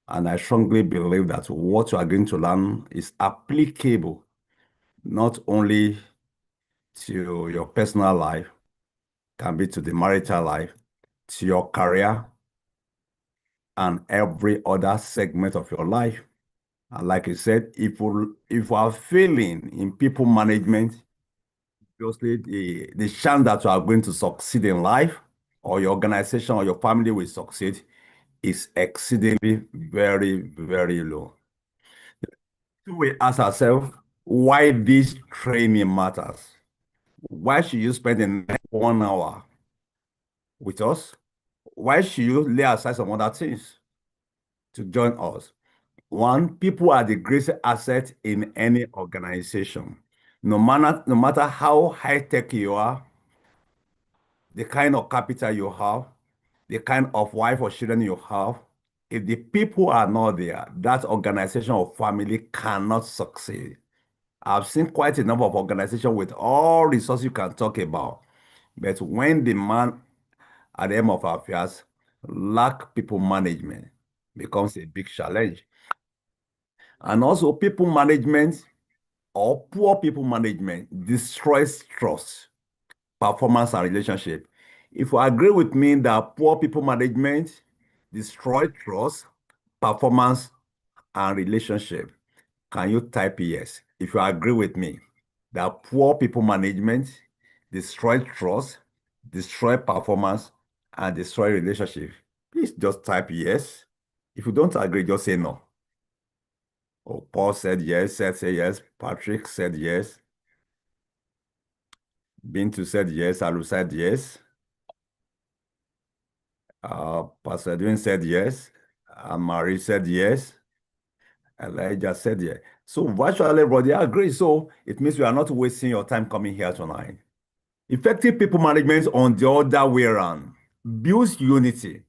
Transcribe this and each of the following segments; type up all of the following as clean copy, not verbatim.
And I strongly believe that what you are going to learn is applicable not only to your personal life, can be to the marital life, to your career, and every other segment of your life. And like you said, if you are failing in people management, obviously the chance that you are going to succeed in life or your organization or your family will succeed is exceedingly very, very low. So we ask ourselves why this training matters. Why should you spend the next 1 hour with us? Why should you lay aside some other things to join us? One, people are the greatest asset in any organization. No matter how high tech you are, the kind of capital you have, the kind of wife or children you have, if the people are not there, that organization or family cannot succeed. I've seen quite a number of organizations with all resources you can talk about, but when the man at the end of affairs lack people management, becomes a big challenge. And also, people management or poor people management destroys trust, performance, and relationship. If you agree with me that poor people management destroy trust, performance, and relationship, can you type yes? If you agree with me that poor people management destroy trust, destroy performance, and destroy relationship, please just type yes. If you don't agree, just say no. Oh, Paul said yes, Seth said yes, Patrick said yes, Bintu said yes, Alu said yes, Pastor Edwin said yes, Marie said yes, Elijah said yes. So virtually everybody agrees. So it means we are not wasting your time coming here tonight. Effective people management on the other way around builds unity,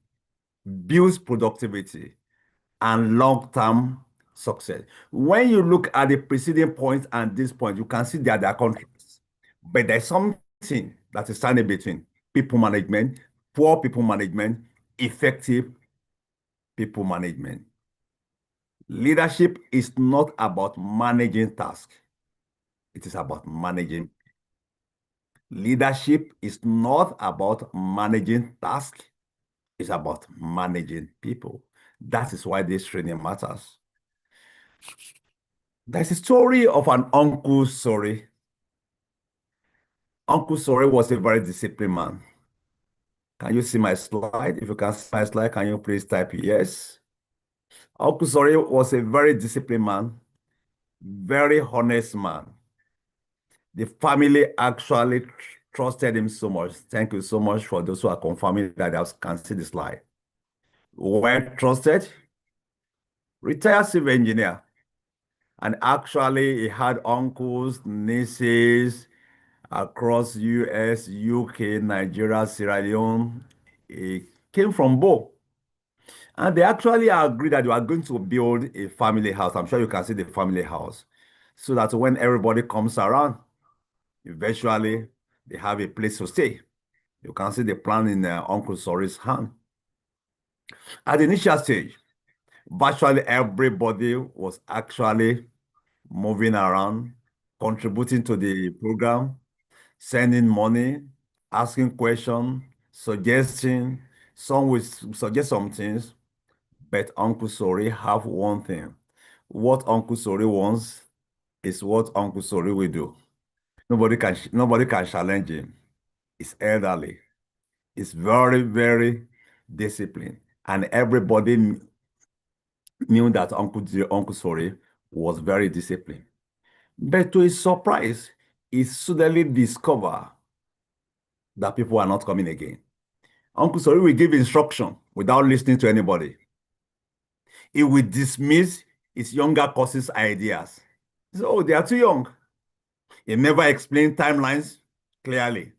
builds productivity, and long-term success. When you look at the preceding point and this point, you can see that they are contrasts. But there's something that is standing between people management, poor people management, effective people management. Leadership is not about managing tasks. It is about managing. Leadership is not about managing tasks. It's about managing people. That is why this training matters. There's a story of an uncle Sorry. Uncle Sorry was a very disciplined man. Can you see my slide? If you can see my slide, can you please type yes? Uncle Sorry was a very disciplined man, very honest man. The family actually trusted him so much. Thank you so much for those who are confirming that I can see the slide. Well trusted, retired civil engineer. And actually, he had uncles, nieces across US, UK, Nigeria, Sierra Leone. He came from both. And they actually agreed that they were going to build a family house. I'm sure you can see the family house. So that when everybody comes around, eventually they have a place to stay. You can see the plan in Uncle Sorry's hand. At the initial stage, virtually everybody was actually moving around, contributing to the program, sending money, asking questions, suggesting. Some will suggest some things, but Uncle Sorry have one thing. What Uncle Sorry wants is what Uncle Sorry will do. Nobody can challenge him. He's elderly. He's very, very disciplined. And everybody knew that Uncle Sorry was very disciplined. But to his surprise, he suddenly discovered that people are not coming again. Uncle Sorry will give instruction without listening to anybody. He will dismiss his younger cousins' ideas. So, oh, they are too young. He never explained timelines clearly.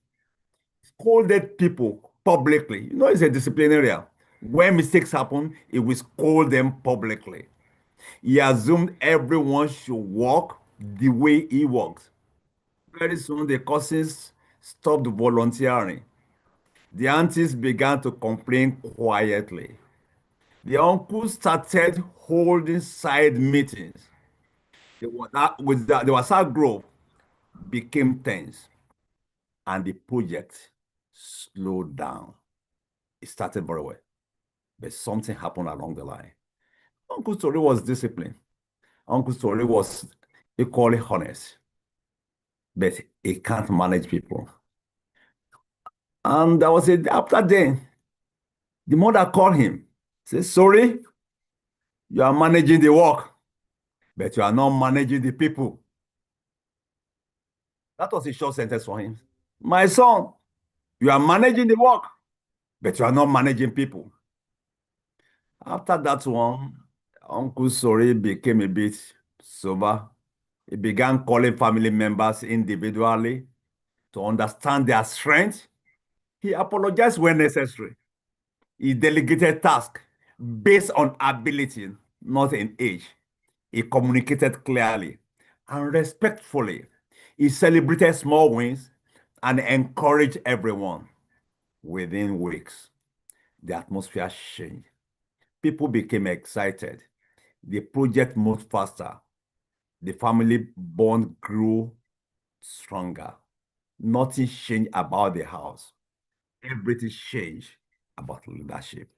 Scolded people publicly. You know, it's a disciplinarian. When mistakes happen, he will scold them publicly. He assumed everyone should walk the way he walked. Very soon, the cousins stopped volunteering. The aunties began to complain quietly. The uncle started holding side meetings. The WhatsApp group became tense and the project slowed down. It started very well, but something happened along the line. Uncle Story was disciplined. Uncle Story was equally honest, but he can't manage people. And after then, the mother called him, said, sorry, you are managing the work, but you are not managing the people. That was a short sentence for him. My son, you are managing the work, but you are not managing people. After that one, Uncle Sori became a bit sober. He began calling family members individually to understand their strength. He apologized when necessary. He delegated tasks based on ability, not in age. He communicated clearly and respectfully. He celebrated small wins and encouraged everyone. Within weeks, the atmosphere changed. People became excited. The project moved faster. The family bond grew stronger. Nothing changed about the house. Everything changed about leadership.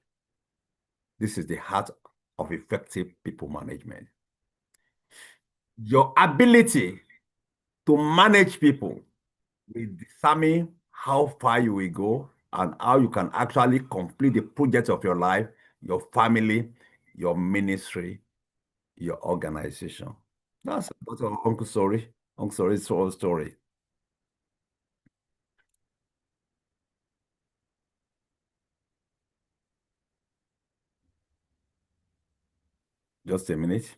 This is the heart of effective people management. Your ability to manage people will determine how far you will go and how you can actually complete the project of your life, your family, your ministry, your organization. That's Uncle Sorry. Uncle Sorry's whole story. Just a minute.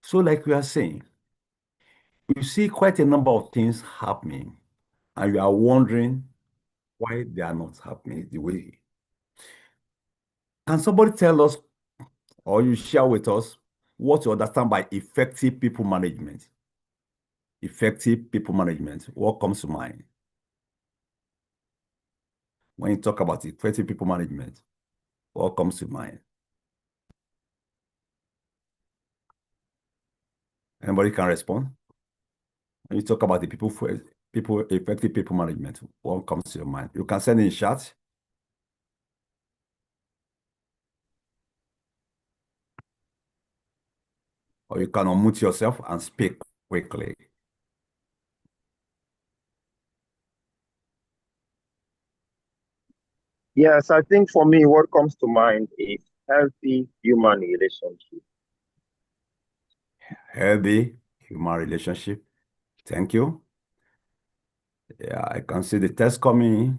So, like we are saying, you see quite a number of things happening, and you are wondering why they are not happening the way. Can somebody tell us or you share with us what you understand by effective people management? Effective people management. What comes to mind when you talk about effective people management? What comes to mind? Anybody can respond? When you talk about the people effective people management, what comes to your mind? You can send in chat, or you can unmute yourself and speak quickly. Yes, I think for me, what comes to mind is healthy human relationship. Healthy human relationship. Thank you. Yeah, I can see the test coming.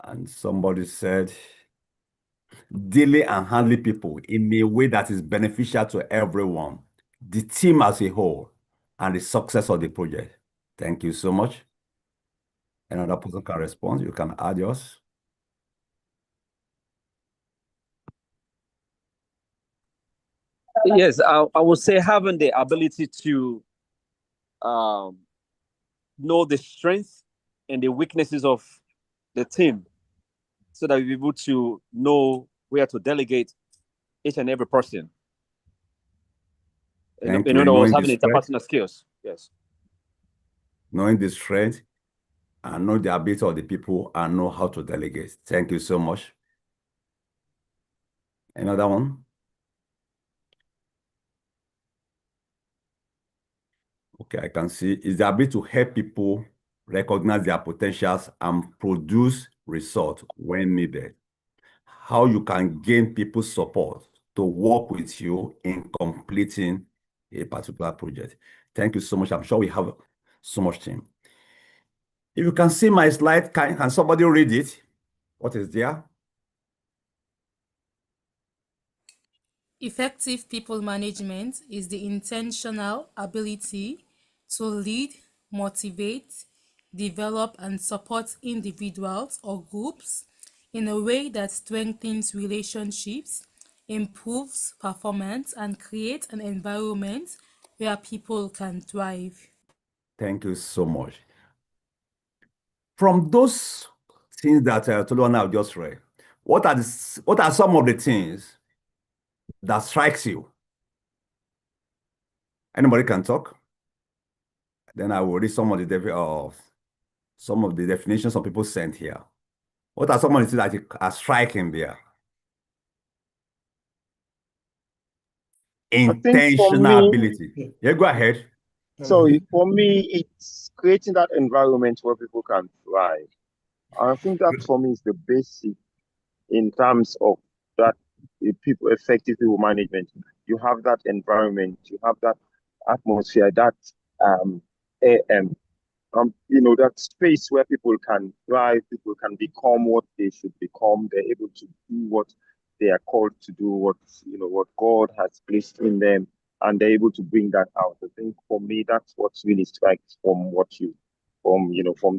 And somebody said, dealing and handling people in a way that is beneficial to everyone, the team as a whole, and the success of the project. Thank you so much. Another person can respond. You can add yours. Yes, I would say having the ability to um, know the strengths and the weaknesses of the team so that we're able to know where to delegate each and every person. Thank In you. other words, Knowing the having strength, interpersonal skills. Yes. knowing the strength, and know the ability of the people, and know how to delegate. Thank you so much. Another one. Okay, I can see is the ability to help people recognize their potentials and produce results when needed. How you can gain people's support to work with you in completing a particular project. Thank you so much. I'm sure we have so much time. If you can see my slide, can somebody read it? What is there? Effective people management is the intentional ability to lead, motivate, develop, and support individuals or groups in a way that strengthens relationships, improves performance, and creates an environment where people can thrive. Thank you so much. From those things that Toluana have just read, what are some of the things that strikes you? Anybody can talk. Then I will read some of the definitions some people sent here. What are some of the things that are striking there? I think for Intentional me, ability. Yeah, go ahead. so for me, it's creating that environment where people can thrive. I think that for me is the basic in terms of that people effective people management. You have that environment, you have that atmosphere, that um, AM, that space where people can thrive, people can become what they should become. They're able to do what they are called to do, what God has placed in them, and they're able to bring that out. I think for me, that's what really strikes from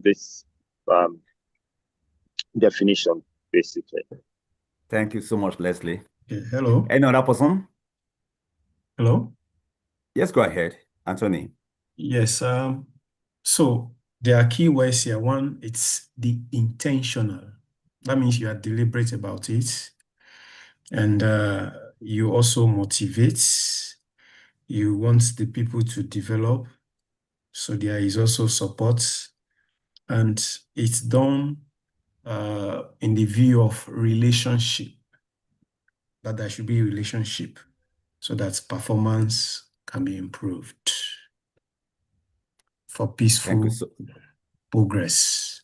this um, definition, basically. Thank you so much, Leslie. Okay, hello. Any other person? Hello. Yes, go ahead, Anthony. Yes. So there are key words here. One, it's the intentional. That means you are deliberate about it. And you also motivate. You want the people to develop. So there is also support. And it's done in the view of relationship, that there should be a relationship so that performance can be improved for Thank you peaceful so progress.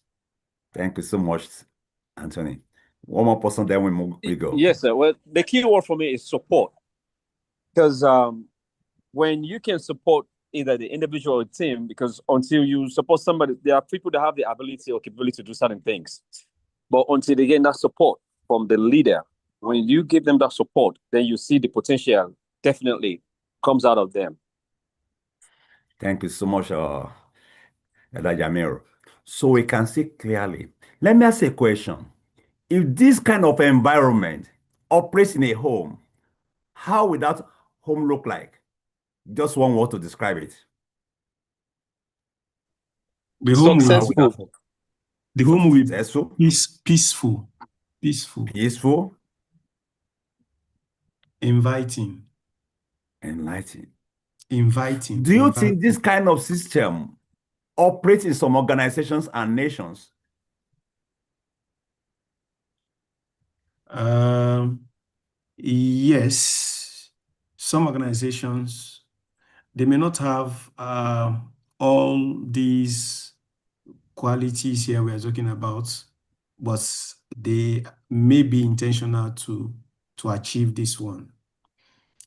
Thank you so much, Anthony. One more person, then we go. Yes, sir. Well, the key word for me is support. Because when you can support either the individual or team, because until you support somebody, there are people that have the ability or capability to do certain things. But until they get that support from the leader, when you give them that support, then you see the potential definitely comes out of them. Thank you so much, Jamil. So we can see clearly. Let me ask a question. If this kind of environment operates in a home, how would that home look like? Just one word to describe it. The home will, How would that Successful. the home will be successful, peaceful, peaceful, inviting, enlightening? inviting, Do you think this inviting. kind of system operates in some organizations and nations? Yes, some organizations, they may not have all these qualities here we are talking about, but they may be intentional to achieve this one.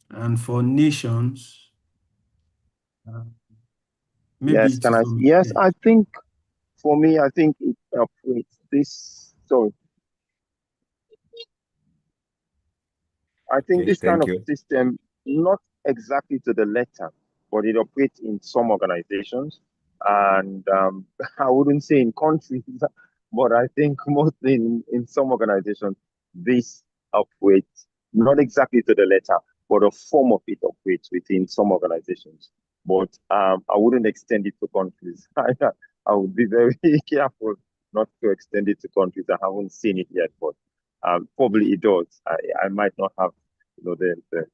And for nations, maybe Yes, to some Yes, extent. I think for me, I think it operates this. So I think Okay, this kind thank of you. system, not exactly to the letter, but it operates in some organizations, and I wouldn't say in countries, but I think mostly in some organizations, this operates not exactly to the letter, but a form of it operates within some organizations. But I wouldn't extend it to countries. I would be very careful not to extend it to countries. I haven't seen it yet, but probably it does. I might not have, the the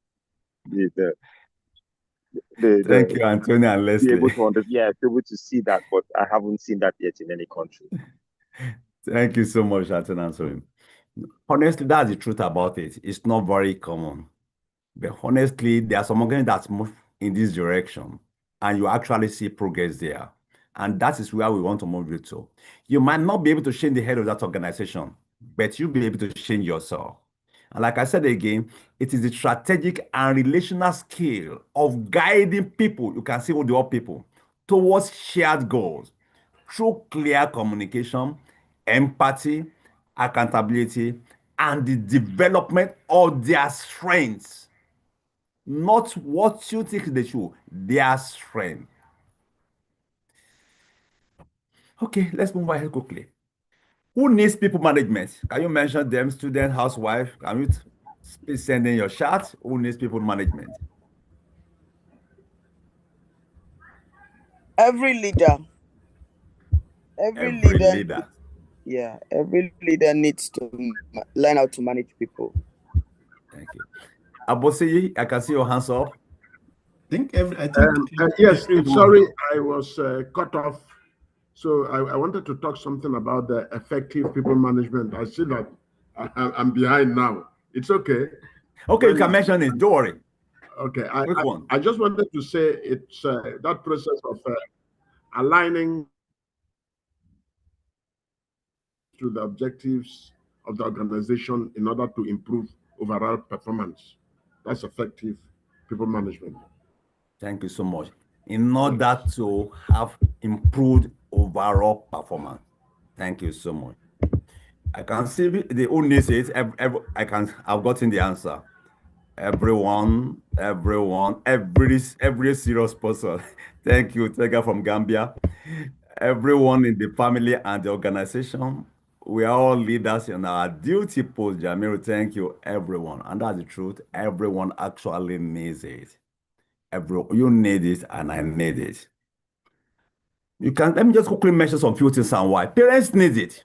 the Thank the you, Anthony and be able Leslie. to be able to see that, but I haven't seen that yet in any country. Thank you so much, Anthony and Anthony. Honestly, that's the truth about it. It's not very common. But honestly, there are some organizations that move in this direction, and you actually see progress there. And that is where we want to move you to. You might not be able to change the head of that organization, but you'll be able to change yourself. And like I said again, it is the strategic and relational skill of guiding people, you can see what the all people, towards shared goals through clear communication, empathy, accountability, and the development of their strengths. Not what you think they should, their strength. Okay, let's move ahead quickly. Who needs people management? Can you mention them, student, housewife? Can you please send in your chat? Who needs people management? Every leader, Every leader. every leader needs to learn how to manage people. Thank you. Abosi, I can see your hands up. I think Yes, everyone. sorry, I was cut off. So I wanted to talk something about the effective people management. I see that I'm behind now. It's okay. Okay, you can mention it. Don't worry. Okay, Quick one. I just wanted to say it's that process of aligning to the objectives of the organization in order to improve overall performance. That's effective people management. Thank you so much. In order to have improved overall performance. Thank you so much. I can see the who needs it. I've gotten the answer. Everyone, every serious person. Thank you, Tega from Gambia. Everyone in the family and the organization. We are all leaders in our duty post, Jamiru. Thank you, everyone. And that's the truth. Everyone actually needs it. You need it, and I need it. Let me just quickly mention some few things and why. Parents need it.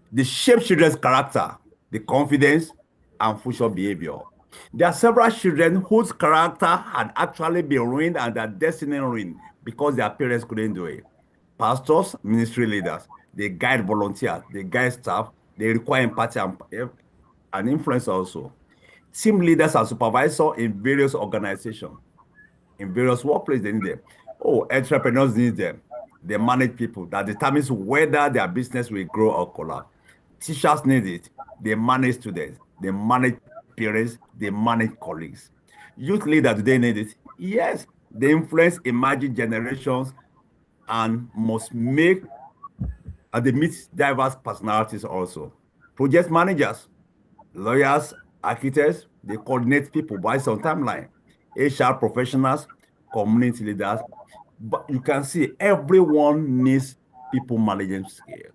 They shape children's character, the confidence, and future behavior. There are several children whose character had actually been ruined and their destiny ruined because their parents couldn't do it. Pastors, ministry leaders, they guide volunteers, they guide staff, they require empathy and influence also. Team leaders and supervisors in various organizations, in various workplaces, they need them. Oh, entrepreneurs need them. They manage people. That determines whether their business will grow or collapse. Teachers need it. They manage students. They manage parents. They manage colleagues. Youth leaders, do they need it? Yes. They influence emerging generations and must make and they meet diverse personalities also. Project managers, lawyers, architects, they coordinate people by some timeline. HR professionals, community leaders. But you can see everyone needs people management skill.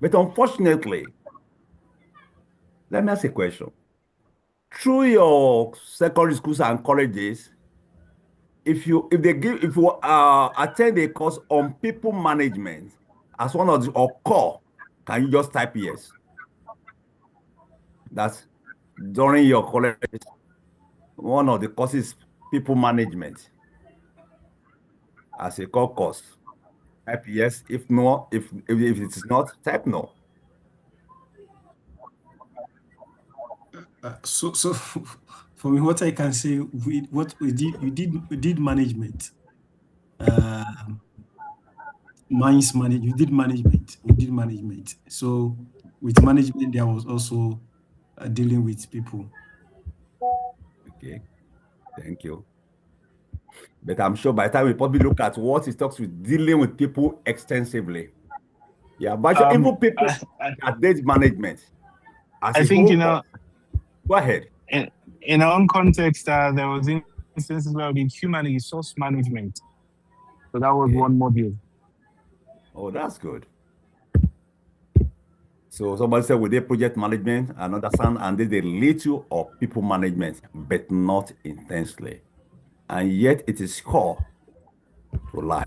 But unfortunately, let me ask a question. Through your secondary schools and colleges, if you attend a course on people management as one of the or core, can you just type yes? That's during your college, one of the courses, people management as a core course. Type yes. If no, if it is not, type no. So for me, what I can say, we did management. We did management. So with management, there was also dealing with people. Okay, thank you. But I'm sure by the time we probably look at what it talks with dealing with people extensively. Yeah, but even people that did management as I a think, whole course. Go ahead. In our own context, there was instances where we did human resource management. So that was one module. Oh, that's good. So somebody said, we did project management and understand and did a little of people management, but not intensely. And yet it is core to life.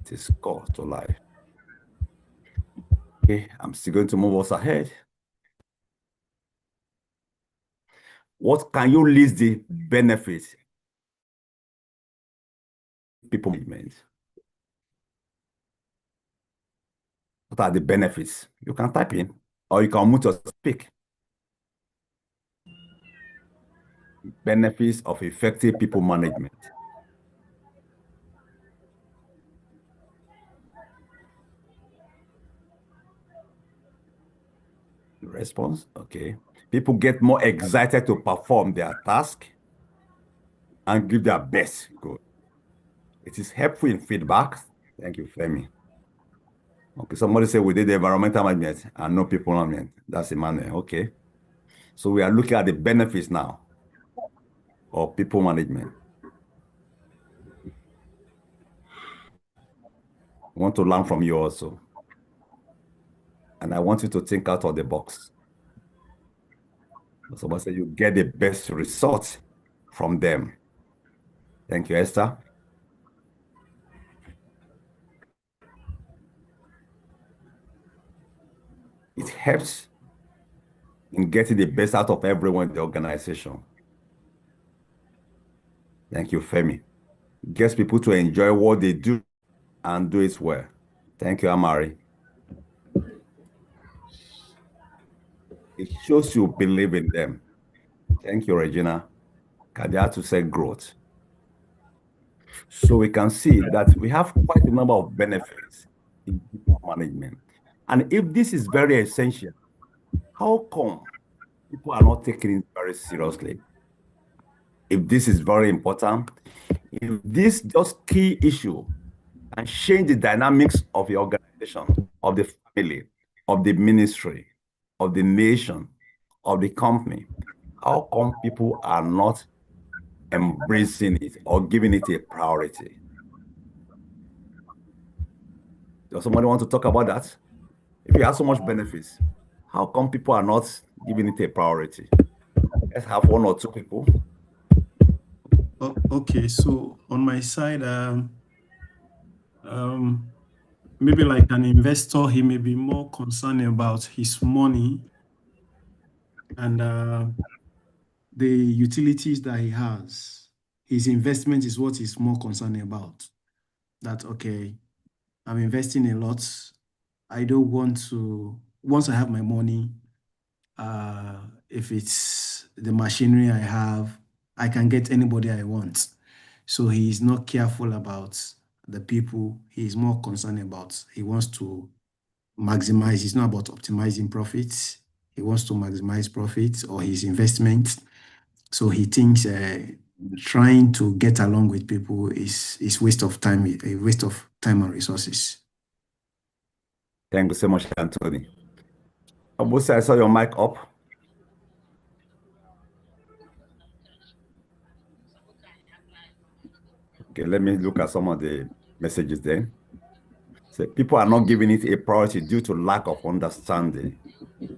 It is core to life. Okay, I'm still going to move us ahead. What can you list the benefits? People management. What are the benefits? You can type in, or you can move to speak. Benefits of effective people management. Response, okay. People get more excited to perform their task and give their best. Good. It is helpful in feedback. Thank you, Femi. Okay, somebody said we did the environmental management and no people management. That's Emmanuel. Okay. So we are looking at the benefits now of people management. I want to learn from you also. And I want you to think out of the box. Somebody said you get the best results from them. Thank you, Esther. It helps in getting the best out of everyone in the organization. Thank you, Femi. Gets people to enjoy what they do and do it well. Thank you, Amari. It shows you believe in them. Thank you, Regina. Kadiatu said growth. So we can see that we have quite a number of benefits in people management. And if this is very essential, how come people are not taking it very seriously? If this is very important, if this just key issue and change the dynamics of the organization, of the family, of the ministry, of the nation, of the company, how come people are not embracing it or giving it a priority? Does somebody want to talk about that? If you have so much benefits, how come people are not giving it a priority? Let's have one or two people. Okay, so on my side, maybe like an investor, he may be more concerned about his money and the utilities that he has. His investment is what he's more concerned about. That, okay, I'm investing a lot. I don't want to, once I have my money, if it's the machinery I have, I can get anybody I want. So he is not careful about the people. He is more concerned about, he wants to maximize. It's not about optimizing profits. He wants to maximize profits or his investment. So he thinks trying to get along with people is waste of time, a waste of time and resources. Thank you so much, Anthony. Abusa, I saw your mic up. Okay, let me look at some of the messages then. So people are not giving it a priority due to lack of understanding.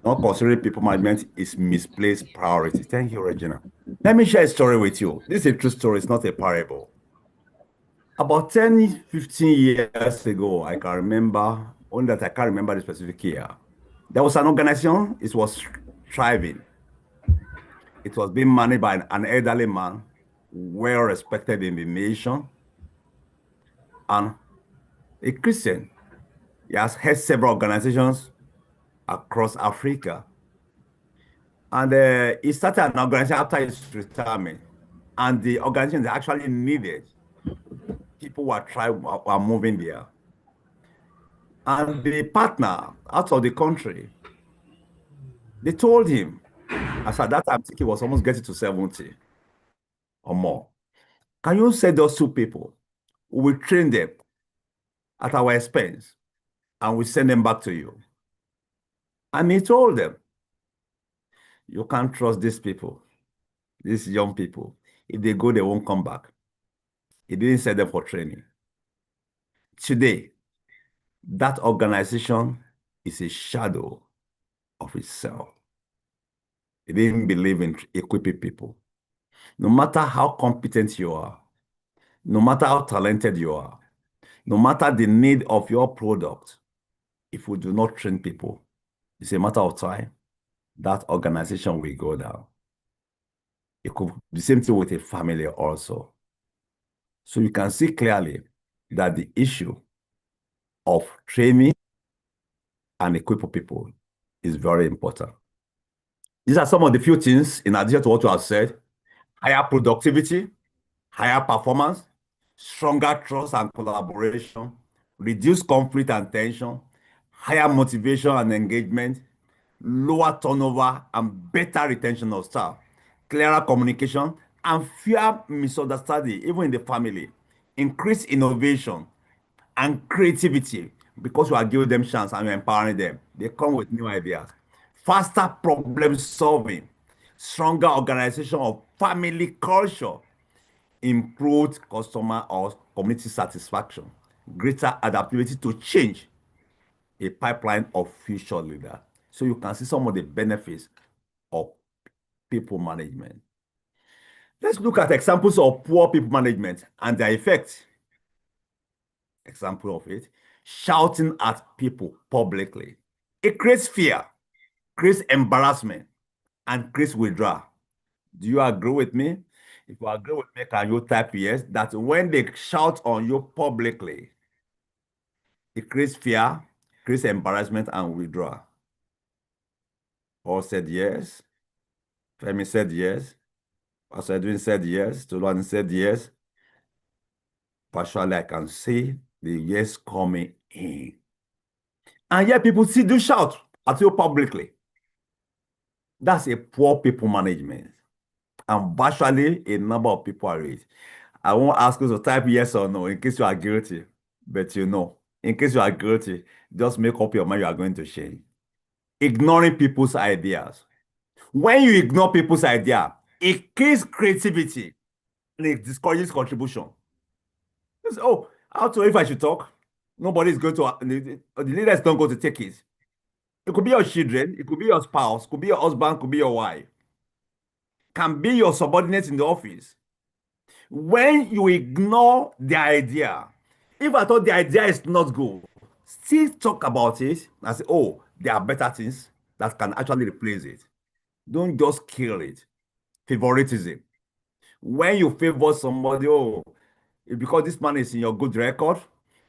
Not considering people management is misplaced priority. Thank you, Regina. Let me share a story with you. This is a true story, it's not a parable. About 10, 15 years ago, I can remember, only that I can't remember the specific year. There was an organization, it was thriving. It was being managed by an elderly man, well respected in the nation, and a Christian. He has had several organizations across Africa. And he started an organization after his retirement. And the organization actually needed people were moving there. And the partner out of the country, they told him, as at that time, I think he was almost getting to 70 or more. Can you send those two people? We will train them at our expense and we send them back to you. And he told them, you can't trust these people, these young people. If they go, they won't come back. He didn't send them for training. Today, that organization is a shadow of itself. He didn't believe in equipping people. No matter how competent you are, no matter how talented you are, no matter the need of your product, if we do not train people, it's a matter of time, that organization will go down. It could be the same thing with a family also. So you can see clearly that the issue of training and equipping people is very important. These are some of the few things, in addition to what you have said: higher productivity, higher performance, stronger trust and collaboration, reduced conflict and tension, higher motivation and engagement, lower turnover and better retention of staff, clearer communication, and fewer misunderstanding, even in the family, increased innovation and creativity, because you are giving them chance and you're empowering them. They come with new ideas. Faster problem solving, stronger organization of family culture, improved customer or community satisfaction, greater adaptability to change, a pipeline of future leaders. So you can see some of the benefits of people management. Let's look at examples of poor people management and their effects. Example of it: shouting at people publicly. It creates fear, creates embarrassment, and creates withdrawal. Do you agree with me? If you agree with me, can you type yes? That when they shout on you publicly, it creates fear, creates embarrassment, and withdrawal. Paul said yes. Femi said yes. Pastor Edwin said yes. Tolani said yes. Partially, I can see the yes coming in. And yet people still do shout at you publicly. That's a poor people management. And virtually a number of people are it. I won't ask you to type yes or no in case you are guilty. But you know, in case you are guilty, just make up your mind you are going to change. Ignoring people's ideas. When you ignore people's idea, it kills creativity and it discourages contribution. Just, oh, how to if I should talk? Nobody is going to, the leaders don't go to take it. It could be your children, it could be your spouse, could be your husband, could be your wife, can be your subordinate in the office. When you ignore the idea, if I thought the idea is not good, still talk about it and say, oh, there are better things that can actually replace it. Don't just kill it. Favoritism. When you favor somebody, oh, because this man is in your good record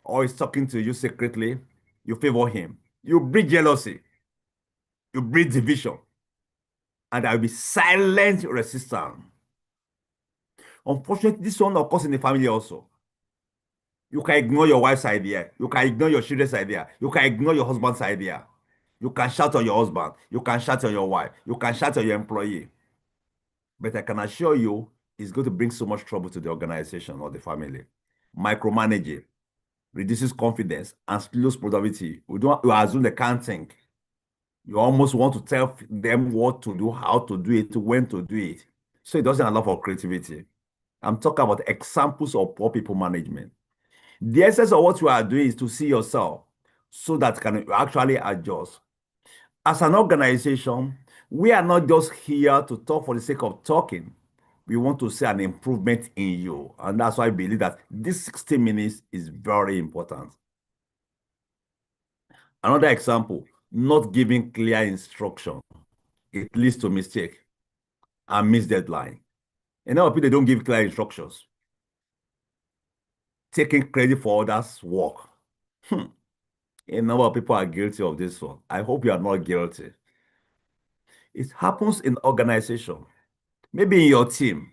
or is talking to you secretly, you favor him. You breed jealousy. You breed division. And there will be silent resistance. Unfortunately, this one occurs in the family also. You can ignore your wife's idea. You can ignore your children's idea. You can ignore your husband's idea. You can shout on your husband. You can shout on your wife. You can shout on your employee. But I can assure you, it's going to bring so much trouble to the organization or the family. Micromanaging reduces confidence and slows productivity. You assume they can't think. You almost want to tell them what to do, how to do it, when to do it. So it doesn't allow for creativity. I'm talking about examples of poor people management. The essence of what you are doing is to see yourself so that can actually adjust. As an organization, we are not just here to talk for the sake of talking. We want to see an improvement in you. And that's why I believe that this 60 minutes is very important. Another example, not giving clear instruction. It leads to mistake and miss deadline. And now people don't give clear instructions. Taking credit for others' work. A number of people are guilty of this one. I hope you are not guilty. It happens in organization. Maybe in your team,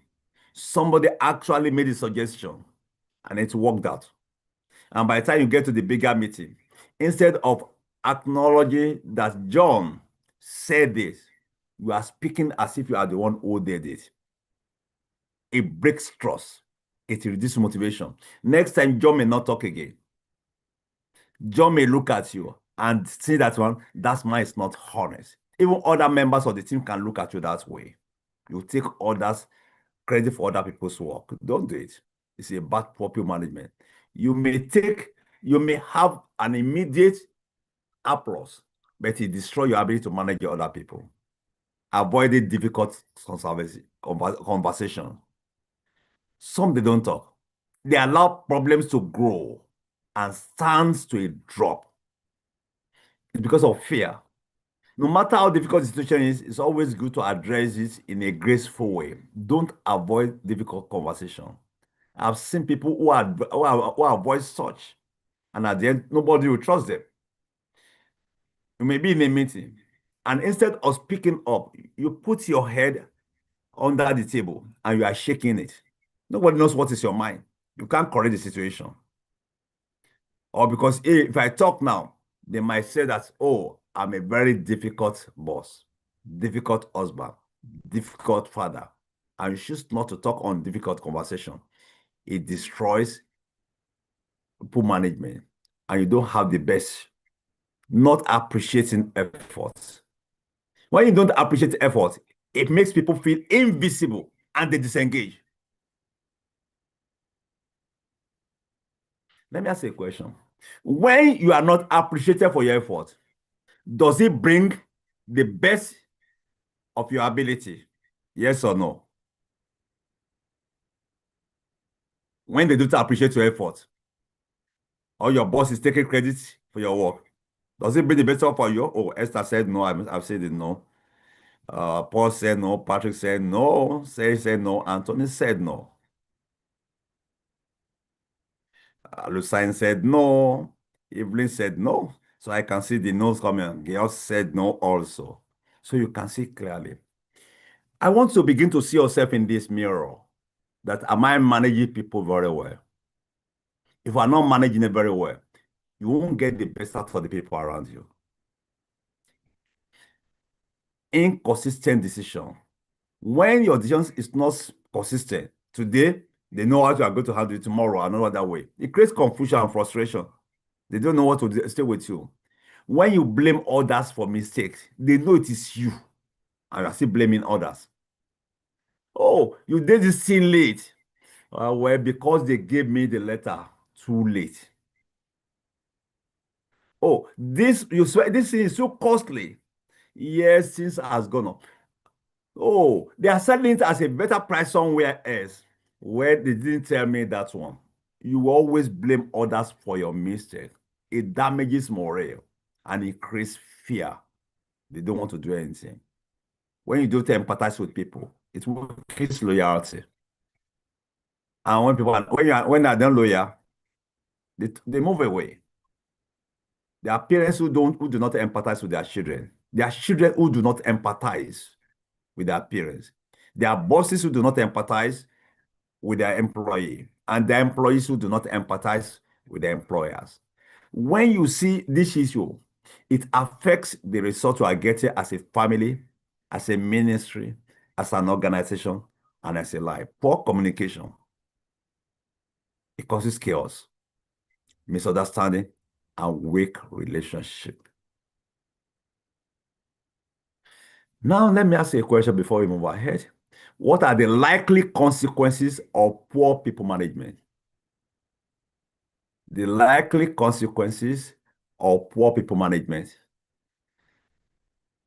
somebody actually made a suggestion and it worked out. And by the time you get to the bigger meeting, instead of acknowledging that John said this, you are speaking as if you are the one who did it. It breaks trust. It reduces motivation. Next time, John may not talk again. John may look at you and see that man is not honest. Even other members of the team can look at you that way. You take others credit for other people's work. Don't do it. It's a bad popular management. You may have an immediate applause, but it destroys your ability to manage your other people. Avoiding difficult conversation. Some they don't talk. They allow problems to grow and stands to a drop. It's because of fear. No matter how difficult the situation is, it's always good to address it in a graceful way. Don't avoid difficult conversation. I've seen people who avoid such, and at the end, nobody will trust them. You may be in a meeting, and instead of speaking up, you put your head under the table and you are shaking it. Nobody knows what is your mind. You can't correct the situation. Or because if I talk now, they might say that, oh, I'm a very difficult boss, difficult husband, difficult father. And you choose not to talk on difficult conversation. It destroys poor management. And you don't have the best, not appreciating efforts. When you don't appreciate effort, it makes people feel invisible and they disengage. Let me ask you a question. When you are not appreciated for your effort, does it bring the best of your ability? Yes or no? When they don't appreciate your effort, or your boss is taking credit for your work, Does it bring the best out for you? Oh, Esther said no. I've said it no. Paul said no. Patrick said no. Sarah said no. Anthony said no. Lucien said no. Evelyn said no. So I can see the no's coming. Gail said no also. So you can see clearly. I want to begin to see yourself in this mirror. That am I managing people very well? If you are not managing it very well, you won't get the best out for the people around you. Inconsistent decision. When your decision is not consistent, today, they know how you are going to handle it tomorrow, another way. It creates confusion and frustration. They don't know what to stay with you. When you blame others for mistakes, they know it is you, and you are still blaming others. Oh, you did this thing late. Well, because they gave me the letter too late. Oh, you swear this thing is so costly. Yes, things has gone up. Oh, they are selling it as a better price somewhere else. Well, they didn't tell me that one. You always blame others for your mistake. It damages morale and increases fear. They don't want to do anything. When you don't empathize with people, it will increase loyalty. And when people when they are not loyal, they move away. There are parents who do not empathize with their children. There are children who do not empathize with their parents. There are bosses who do not empathize with their employee, and the employees who do not empathize with their employers. When you see this issue, it affects the results you are getting as a family, as a ministry, as an organization, and as a life. Poor communication. It causes chaos, misunderstanding, and weak relationship. Now, let me ask you a question before we move ahead. What are the likely consequences of poor people management? The likely consequences of poor people management.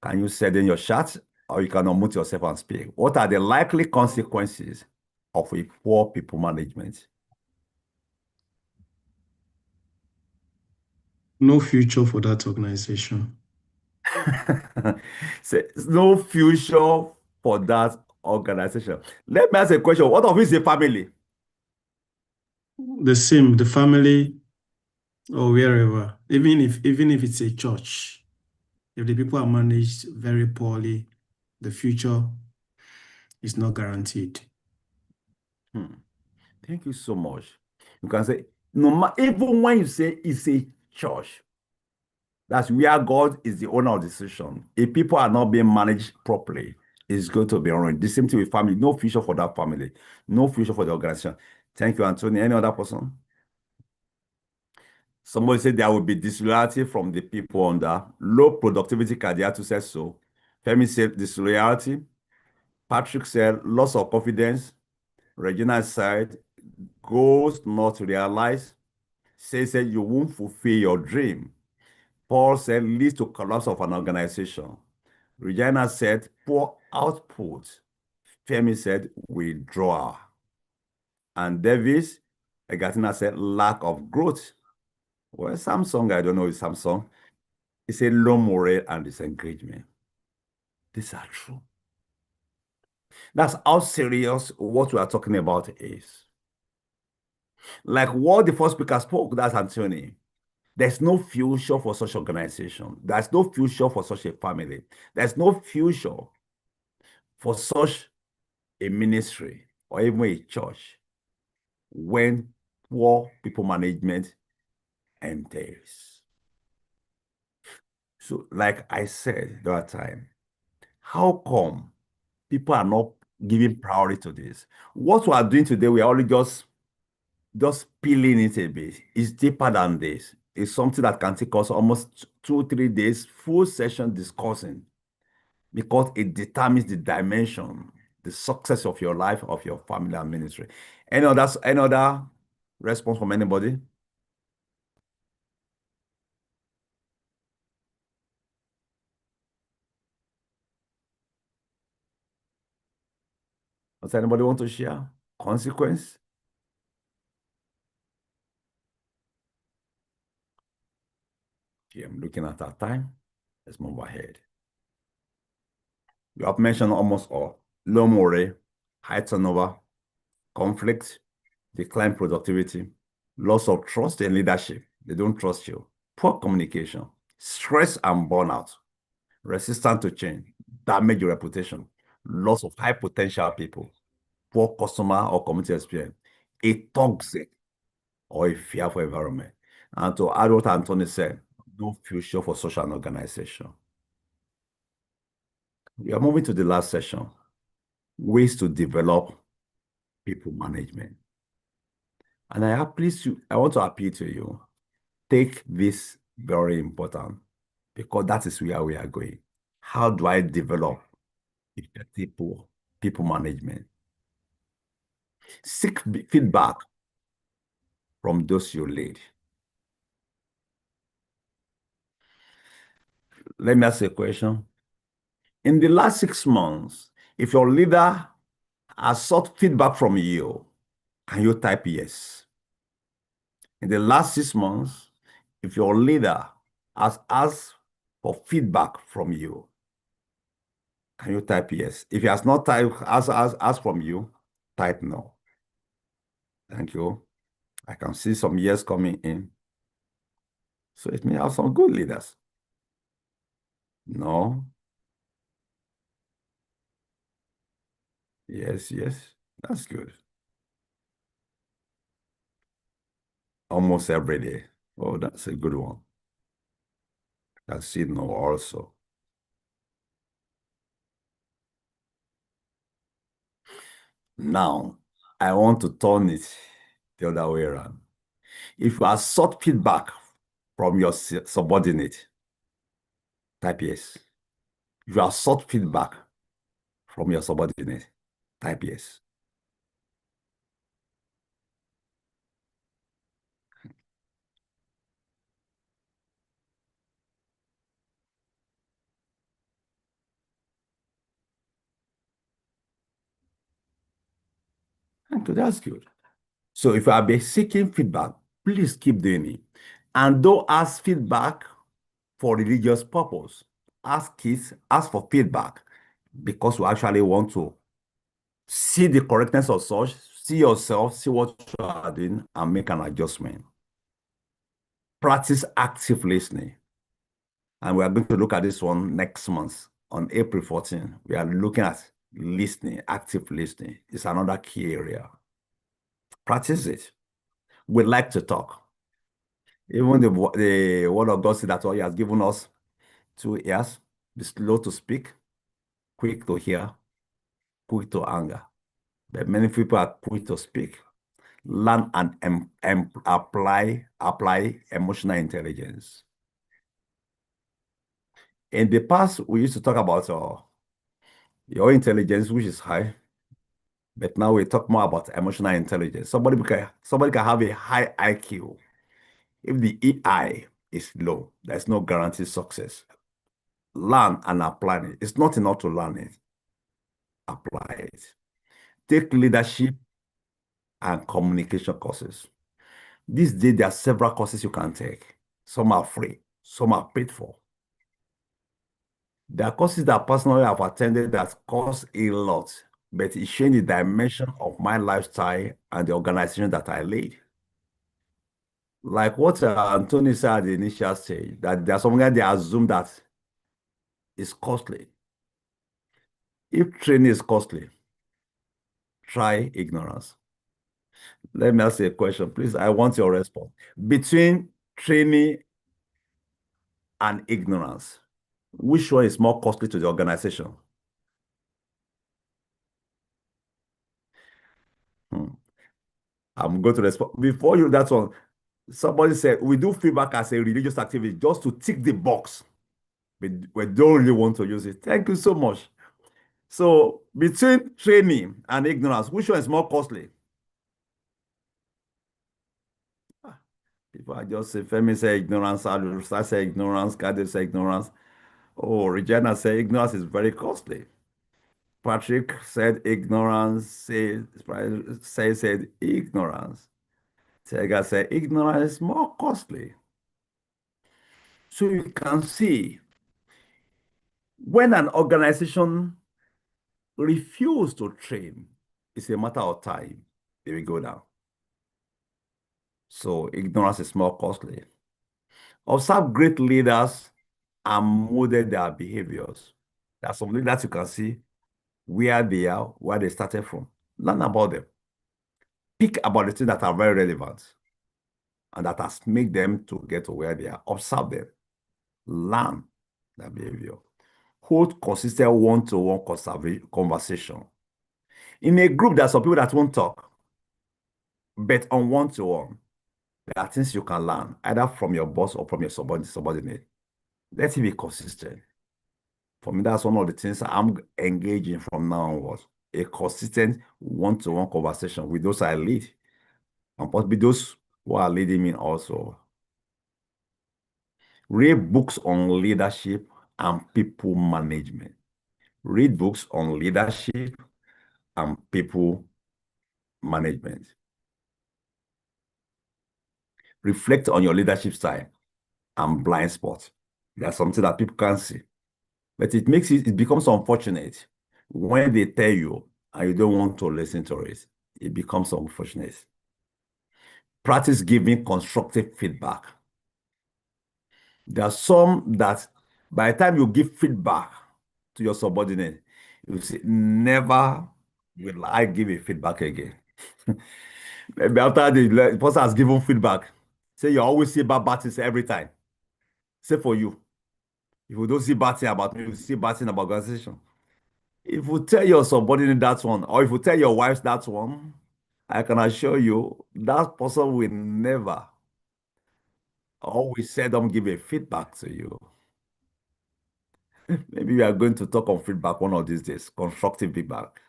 Can you send in your chat, or you can unmute yourself and speak? What are the likely consequences of a poor people management? No future for that organization. No future for that organization. Let me ask a question. What of it is a family? The same, the family or wherever, even if it's a church, if the people are managed very poorly, the future is not guaranteed. Thank you so much. You can say, no, even when you say it's a church, that's where God is the owner of the decision. If people are not being managed properly, it's going to be ruined. The same thing with family. No future for that family. No future for the organization. Thank you, Anthony. Any other person? Somebody said there will be disloyalty from the people under low productivity. Kadiatu said so. Femi said disloyalty. Patrick said loss of confidence. Regina said goals not realized. Said you won't fulfill your dream. Paul said leads to collapse of an organization. Regina said poor output. Femi said withdrawal. And Davis, Agatina said lack of growth. Well, Samsung, I don't know if Samsung. He said low morale and disengagement. These are true. That's how serious what we are talking about is. Like what the first speaker spoke, that's Anthony. There's no future for such organization. There's no future for such a family. There's no future for such a ministry or even a church when poor people management entails. So, like I said the other time, how come people are not giving priority to this? What we are doing today, we are only just peeling it a bit. It's deeper than this. It's something that can take us almost 2-3 days, full session discussing, because it determines the dimension, the success of your life, of your family and ministry. Any other response from anybody? Does anybody want to share? Consequence? Okay, I'm looking at our time. Let's move ahead. You have mentioned almost all. Low morale, high turnover, conflict, decline productivity, loss of trust in leadership. They don't trust you. Poor communication, stress and burnout, resistant to change, damage your reputation, loss of high potential people, poor customer or community experience, a toxic or a fearful environment. And to add what Anthony said, no future for social organization. We are moving to the last session, ways to develop people management. And I want to appeal to you, take this very important because that is where we are going. How do I develop effective people management? Seek feedback from those you lead. Let me ask you a question. In the last 6 months, if your leader has sought feedback from you, can you type yes? In the last 6 months, if your leader has asked for feedback from you, can you type yes? If he has not asked from you, type no. Thank you. I can see some yes coming in. So it may have some good leaders. No. Yes, yes. That's good. Almost every day. Oh, that's a good one. I see no also. Now, I want to turn it the other way around. If you have sought feedback from your subordinate, type yes. If you have sought feedback from your subordinate, type yes. And that's good. So if you are seeking feedback, please keep doing it. And don't ask feedback for religious purpose. Ask for feedback because you actually want to see the correctness of such, see yourself, see what you are doing, and make an adjustment. Practice active listening. And we are going to look at this one next month on April 14. We are looking at listening, active listening. It's another key area. Practice it. We like to talk. Even the word of God said that all he has given us 2 ears, be slow to speak, quick to hear, quick to anger. But many people are quick to speak. Learn and apply emotional intelligence. In the past, we used to talk about your intelligence, which is high, but now we talk more about emotional intelligence. Somebody can have a high IQ. If the EI is low, there's no guaranteed success. Learn and apply it. It's not enough to learn it. Apply it. Take leadership and communication courses. These days, there are several courses you can take. Some are free, some are paid for. There are courses that personally I've attended that cost a lot, but it changed the dimension of my lifestyle and the organization that I lead. Like what Anthony said at the initial stage, that there's some guys they assume that it's costly. If training is costly, try ignorance. Let me ask you a question, please. I want your response. Between training and ignorance, which one is more costly to the organization? Hmm. I'm going to respond. Before you, that one, somebody said, we do feedback as a religious activity just to tick the box. We don't really want to use it. Thank you so much. So between training and ignorance, which one is more costly? People are just say, Femi say ignorance, I say ignorance, Kade say ignorance. Oh, Regina say ignorance is very costly. Patrick said ignorance, said ignorance. Tega said ignorance is more costly. So you can see when an organization refuses to train, it's a matter of time. They will go down. So ignorance is more costly. Observe great leaders and model their behaviors. There are some leaders you can see where they are, where they started from. Learn about them. Pick about the things that are very relevant and that has made them to get to where they are. Observe them. Learn their behavior. Hold consistent one-to-one conversation. In a group, there are some people that won't talk, but on one-to-one, there are things you can learn, either from your boss or from your subordinate. Let it be consistent. For me, that's one of the things I'm engaging from now onwards. A consistent one-to-one conversation with those I lead, and possibly those who are leading me also. Read books on leadership and people management. Read books on leadership and people management. Reflect on your leadership style and blind spots. That's something that people can't see. But it becomes unfortunate when they tell you and you don't want to listen to it. It becomes unfortunate. Practice giving constructive feedback. There are some that by the time you give feedback to your subordinate, you say, never will I give a feedback again. Maybe after the person has given feedback, say you always see bad things every time. Say for you, if you don't see bad thing about me, you see bad thing about organization. If you tell your subordinate that one, or if you tell your wife that one, I can assure you that person will never always seldom give a feedback to you. Maybe we are going to talk on feedback one of these days, constructive feedback.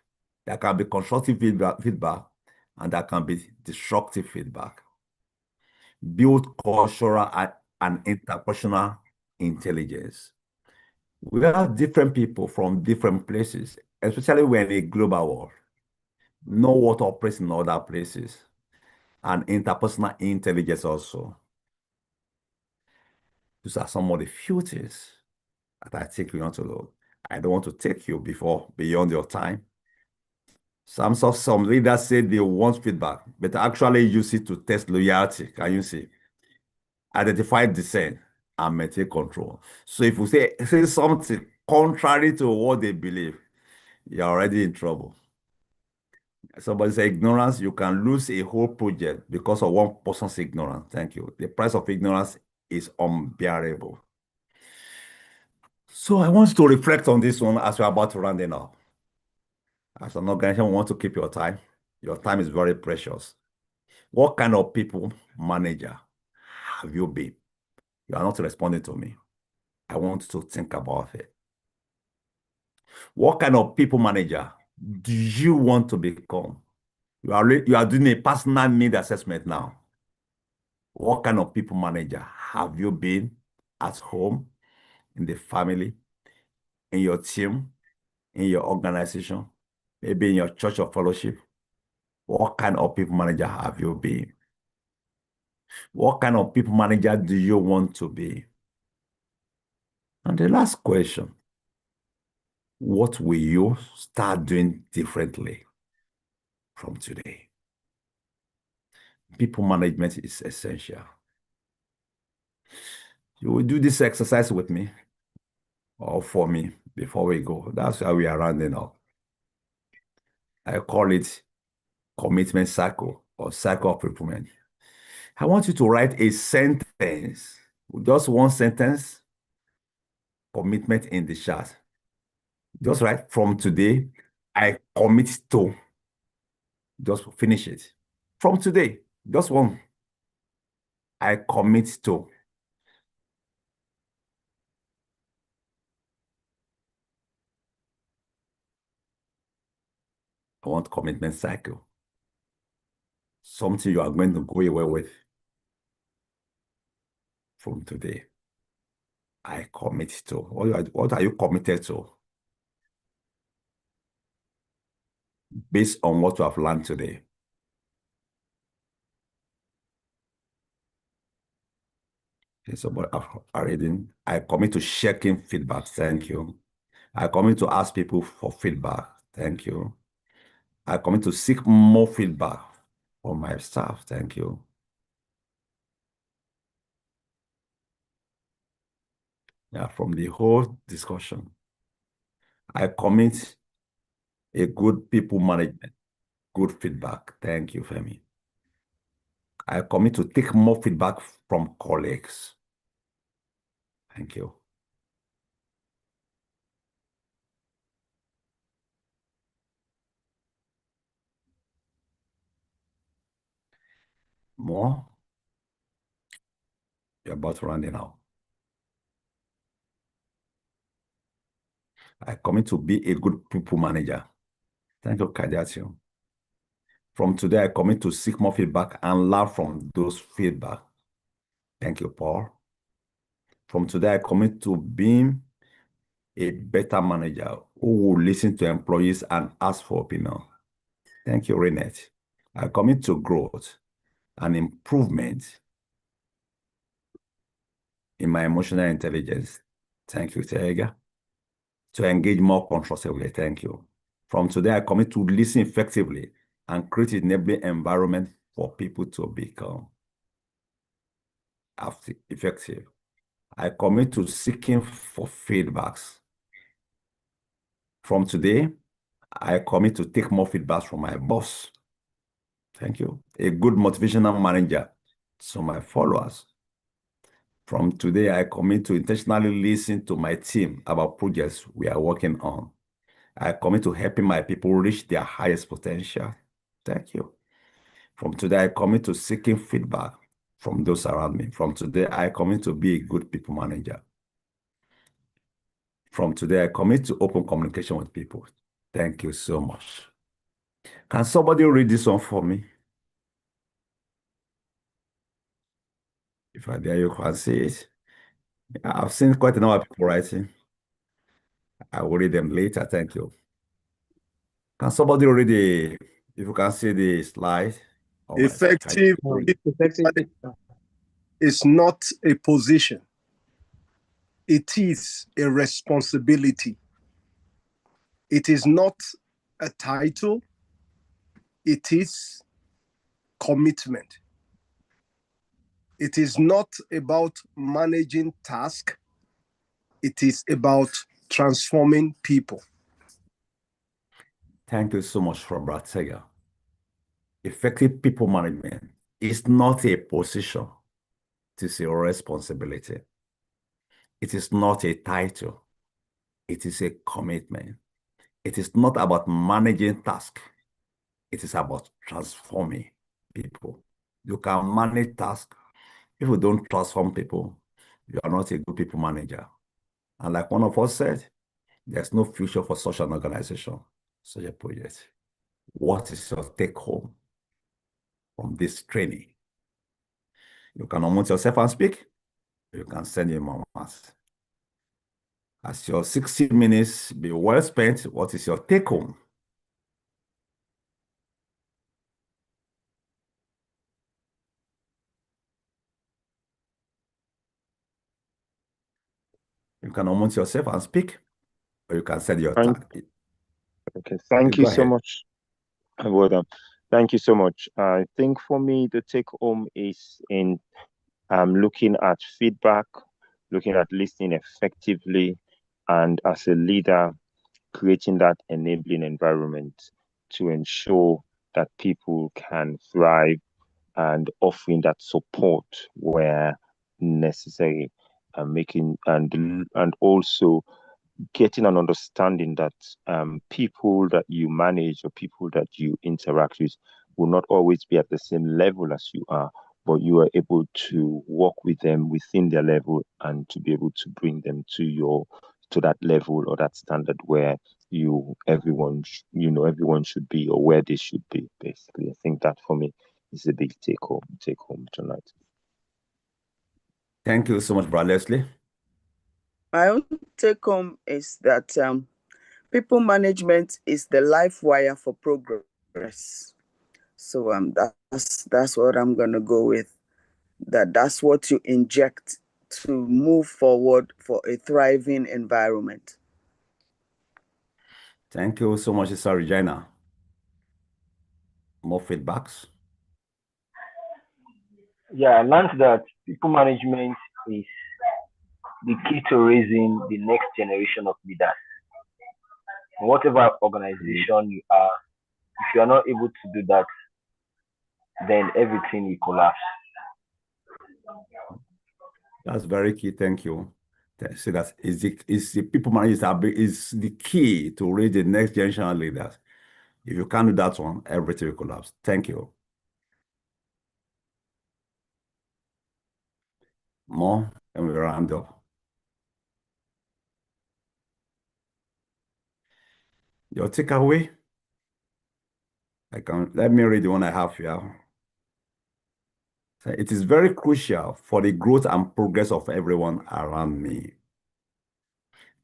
There can be constructive feedback and there can be destructive feedback. Build cultural and interpersonal intelligence. We have different people from different places, especially when in a global world. Know what operates in other places and interpersonal intelligence also. These are some of the few things that I think we want to know. I don't want to take you beyond your time. Some leaders say they want feedback, but actually use it to test loyalty. Can you see? Identify dissent and maintain control. So if you say something contrary to what they believe, you're already in trouble. Somebody say ignorance, you can lose a whole project because of one person's ignorance. Thank you. The price of ignorance is unbearable. So I want you to reflect on this one as we're about to round it up. As an organization, we want to keep your time. Your time is very precious. What kind of people manager have you been? You are not responding to me. I want you to think about it. What kind of people manager do you want to become? You are doing a personal need assessment now. What kind of people manager have you been at home, in the family, in your team, in your organization, maybe in your church or fellowship? What kind of people manager have you been? What kind of people manager do you want to be? And the last question, what will you start doing differently from today? People management is essential. You will do this exercise with me or for me before we go. That's how we are rounding up. I call it commitment cycle or cycle of improvement. I want you to write a sentence, just one sentence, commitment in the chat. Just write, from today, I commit to. Just finish it. From today, just one. I commit to. I want commitment cycle. Something you are going to go away with from today. I commit to. What are you committed to? Based on what you have learned today. Somebody reading. I commit to checking feedback. Thank you. I commit to ask people for feedback. Thank you. I commit to seek more feedback from my staff. Thank you. Yeah, from the whole discussion, I commit a good people management, good feedback. Thank you, Femi. I commit to take more feedback from colleagues. Thank you. More? You're about to run it now. I commit to be a good people manager. Thank you, Kadiatio. From today, I commit to seek more feedback and learn from those feedback. Thank you, Paul. From today, I commit to being a better manager who will listen to employees and ask for opinion. Thank you, Renette. I commit to growth and improvement in my emotional intelligence. Thank you, Tega. To engage more constructively. Thank you. From today, I commit to listen effectively and create an enabling environment for people to become effective. I commit to seeking for feedbacks. From today, I commit to take more feedbacks from my boss. Thank you. A good motivational manager to my followers. From today, I commit to intentionally listen to my team about projects we are working on. I commit to helping my people reach their highest potential. Thank you. From today, I commit to seeking feedback from those around me. From today, I commit to be a good people manager. From today, I commit to open communication with people. Thank you so much. Can somebody read this one for me? If I dare, you can see it. I've seen quite a number of people writing. I will read them later. Thank you. Can somebody read if you can see the slide? Effective is not a position. It is a responsibility. It is not a title. It is commitment. It is not about managing tasks. It is about transforming people. Thank you so much for Brad Seger. Effective people management is not a position. It is a responsibility. It is not a title. It is a commitment. It is not about managing tasks. It is about transforming people. You can manage tasks. If you don't transform people, you are not a good people manager. And like one of us said, there's no future for such an organization, such a project. What is your take home from this training? You can unmute yourself and speak. You can send your mamas. As your 60 minutes be well spent, what is your take home? You can unmute yourself and speak, or you can send your tag. Okay, thank you so much. Well done. Thank you so much. I think for me, the take home is in looking at feedback, looking at listening effectively, and as a leader, creating that enabling environment to ensure that people can thrive and offering that support where necessary, and making and also getting an understanding that people that you manage or people that you interact with will not always be at the same level as you are, but you are able to work with them within their level and to be able to bring them to that level or that standard where everyone should be, or where they should be, basically. I think that for me is a big take home tonight. Thank you so much, Brad Leslie. My own take home is that people management is the life wire for progress. So that's what I'm gonna go with. That's what you inject to move forward for a thriving environment. Thank you so much, Sister Regina. More feedbacks? Yeah, I learned that people management is the key to raising the next generation of leaders. In whatever organization you are, if you are not able to do that, then everything will collapse. That's very key. Thank you. So that is the people management is the key to raise the next generation of leaders. If you can't do that one, everything will collapse. Thank you. More, and we round up. Your takeaway? Let me read the one I have here. So it is very crucial for the growth and progress of everyone around me.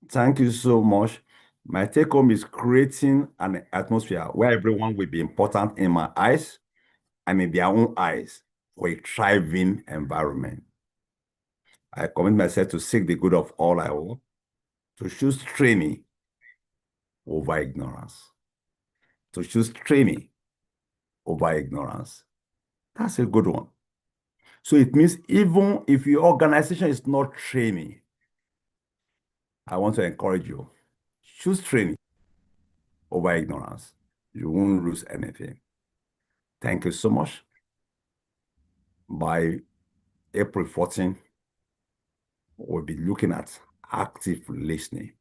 Thank you so much. My take home is creating an atmosphere where everyone will be important in my eyes and in their own eyes for a thriving environment. I commit myself to seek the good of all I owe, to choose training over ignorance. To choose training over ignorance. That's a good one. So it means even if your organization is not training, I want to encourage you, choose training over ignorance. You won't lose anything. Thank you so much. By April 14, we'll be looking at active listening.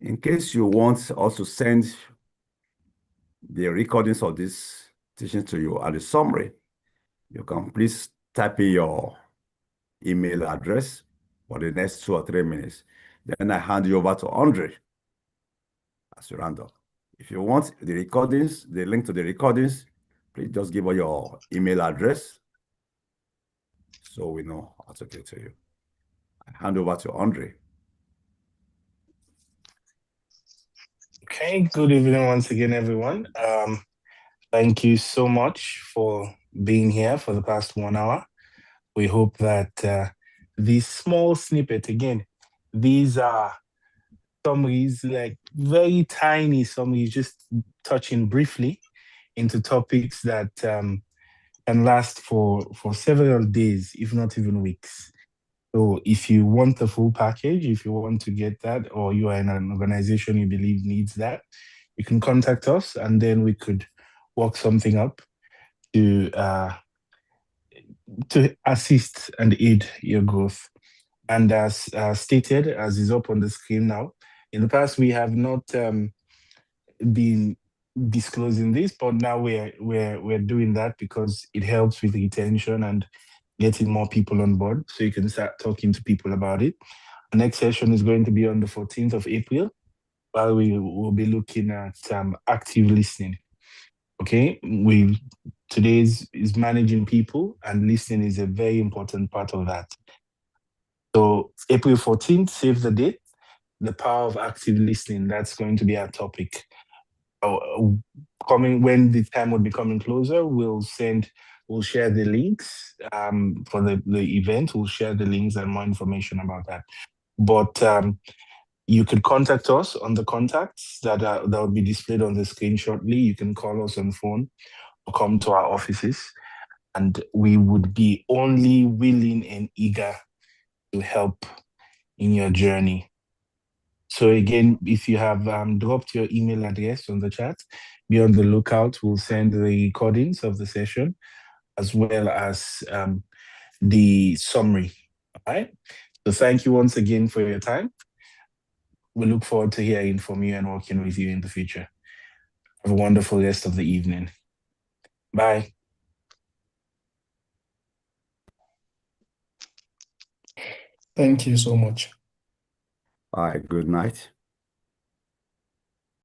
In case you want us to send the recordings of this teaching to you and the summary, you can please type in your email address for the next 2 or 3 minutes. Then I hand you over to Andre as you round up. If you want the recordings, the link to the recordings, please just give us your email address so we know how to get to you. I hand over to Andre. Okay, good evening once again, everyone. Thank you so much for being here for the past 1 hour. We hope that this small snippet, again, these are summaries, like very tiny summaries, just touching briefly into topics that can last for several days, if not even weeks. So if you want the full package, if you want to get that, or you are in an organization you believe needs that, you can contact us and then we could work something up to assist and aid your growth. And as stated, as is up on the screen now, in the past we have not been disclosing this, but now we're doing that because it helps with retention and getting more people on board, so you can start talking to people about it. The next session is going to be on the 14th of April, while we will be looking at active listening. Okay, today's is managing people, and listening is a very important part of that. So April 14th, save the date. The power of active listening. That's going to be our topic. Coming when the time will be coming closer, we'll share the links for the event. We'll share the links and more information about that. But you could contact us on the contacts that will be displayed on the screen shortly. You can call us on phone or come to our offices, and we would be only willing and eager to help in your journey. So again, if you have dropped your email address on the chat, be on the lookout. We'll send the recordings of the session as well as the summary. All right. So thank you once again for your time. We look forward to hearing from you and working with you in the future. Have a wonderful rest of the evening. Bye. Thank you so much. Bye. Good night.